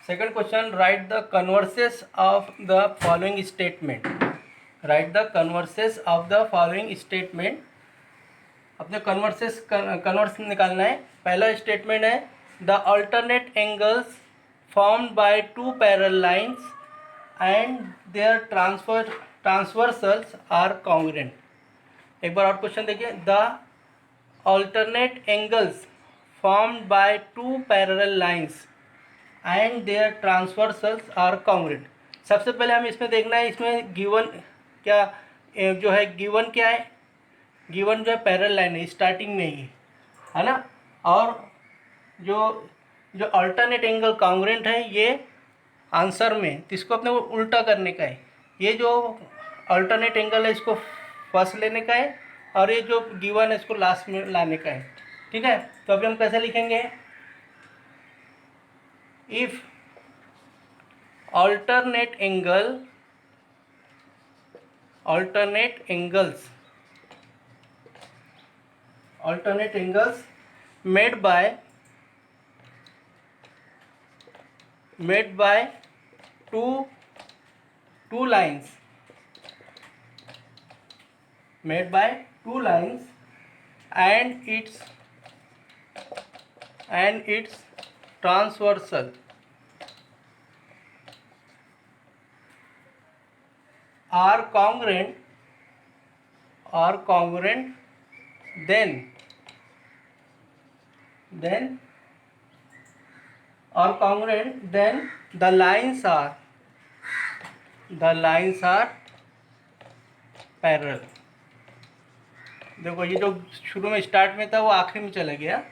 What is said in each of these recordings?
Second question, write the converses of the following statement. Write the converses of the following statement. अपने converse निकालना है. पहला statement है the alternate angles formed by two parallel lines and their transversals are congruent. एक बार और question देखिए. The alternate angles formed by two parallel lines and their transversals are congruent. सबसे पहले हमें इसमें देखना है इसमें गिवन क्या जो है. गिवन क्या है? गिवन जो है पैरेलल लाइन है स्टार्टिंग में ही, है ना. और जो जो अल्टरनेट एंगल कॉन्ग्रुएंट है ये आंसर में, तो इसको अपने को उल्टा करने का है. ये जो अल्टरनेट एंगल है इसको फर्स्ट लेने का है और ये जो गिवन है इसको लास्ट में लाने का है. ठीक है. तो अभी हम कैसे लिखेंगे? If alternate angles made by two lines and its transversal are congruent, then the lines are parallel. देखो ये जो शुरू में स्टार्ट में था वो आखिरी में चला गया.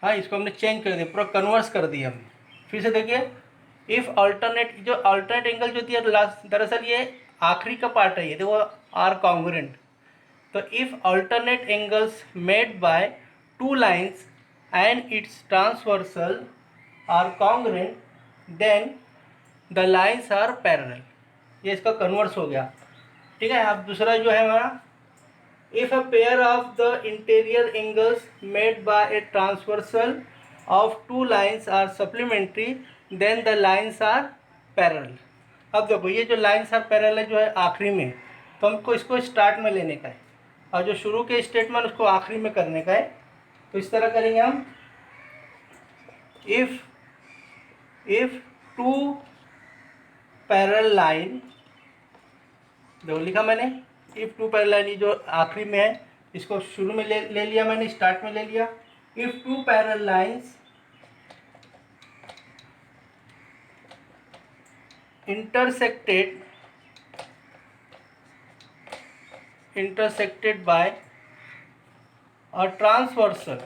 हाँ, इसको हमने चेंज कर दिया, पूरा कन्वर्स कर दिया हमने. फिर से देखिए. इफ अल्टरनेट एंगल जो दिया दरअसल ये आखिरी का पार्ट है. ये देखो आर कॉन्ग्रुएंट. तो if alternate angles made by two lines and its transversal are congruent then the lines are parallel. ये इसका कन्वर्स हो गया. ठीक है. अब दूसरा जो है हमारा, if a pair of the interior angles made by a transversal of two lines are supplementary then the lines are parallel. अब देखो ये जो lines are parallel है जो है आखिरी में, तो हमको इसको स्टार्ट में लेने का है और जो शुरू के स्टेटमेंट उसको आखिरी में करने का है. तो इस तरह करेंगे हम. if two parallel line, देखो लिखा मैंने इफ टू पैरेलल, ये जो आखिरी में है इसको शुरू में ले लिया मैंने, स्टार्ट में ले लिया. If two parallel lines intersected by a transversal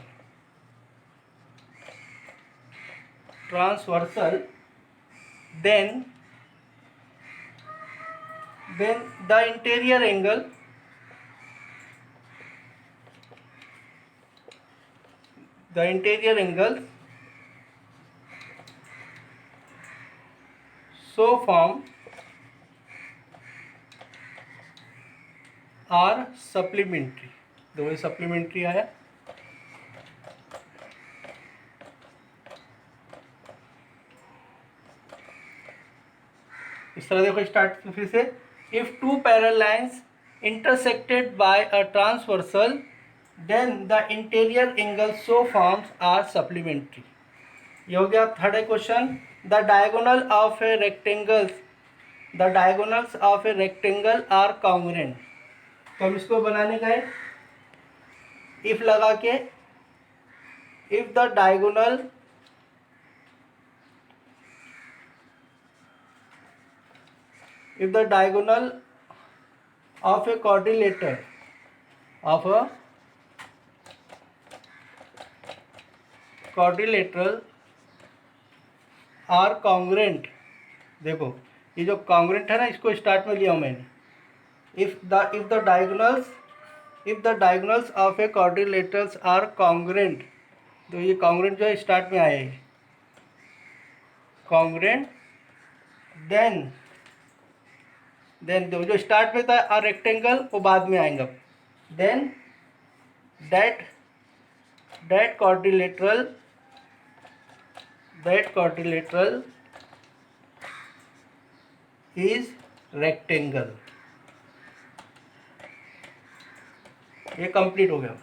then the interior angle so formed are supplementary. दो ये supplementary आया. इस तरह देखो स्टार्ट फिर से. if two parallel lines intersected by a transversal then the interior angle so formed are supplementary. ये हो गया third question. the diagonals of a rectangle are congruent. तो हम इसको बनाने का है if लगा के. if the diagonal of a quadrilateral are congruent. देखो ये जो congruent है ना, इसको स्टार्ट में लिया हूँ मैंने. if the diagonals of a quadrilaterals are congruent, तो ये congruent जो है स्टार्ट में आया है. congruent then जो स्टार्ट में था रेक्टेंगल वो बाद में आएंगे. Then that quadrilateral is rectangle. ये कंप्लीट हो गया।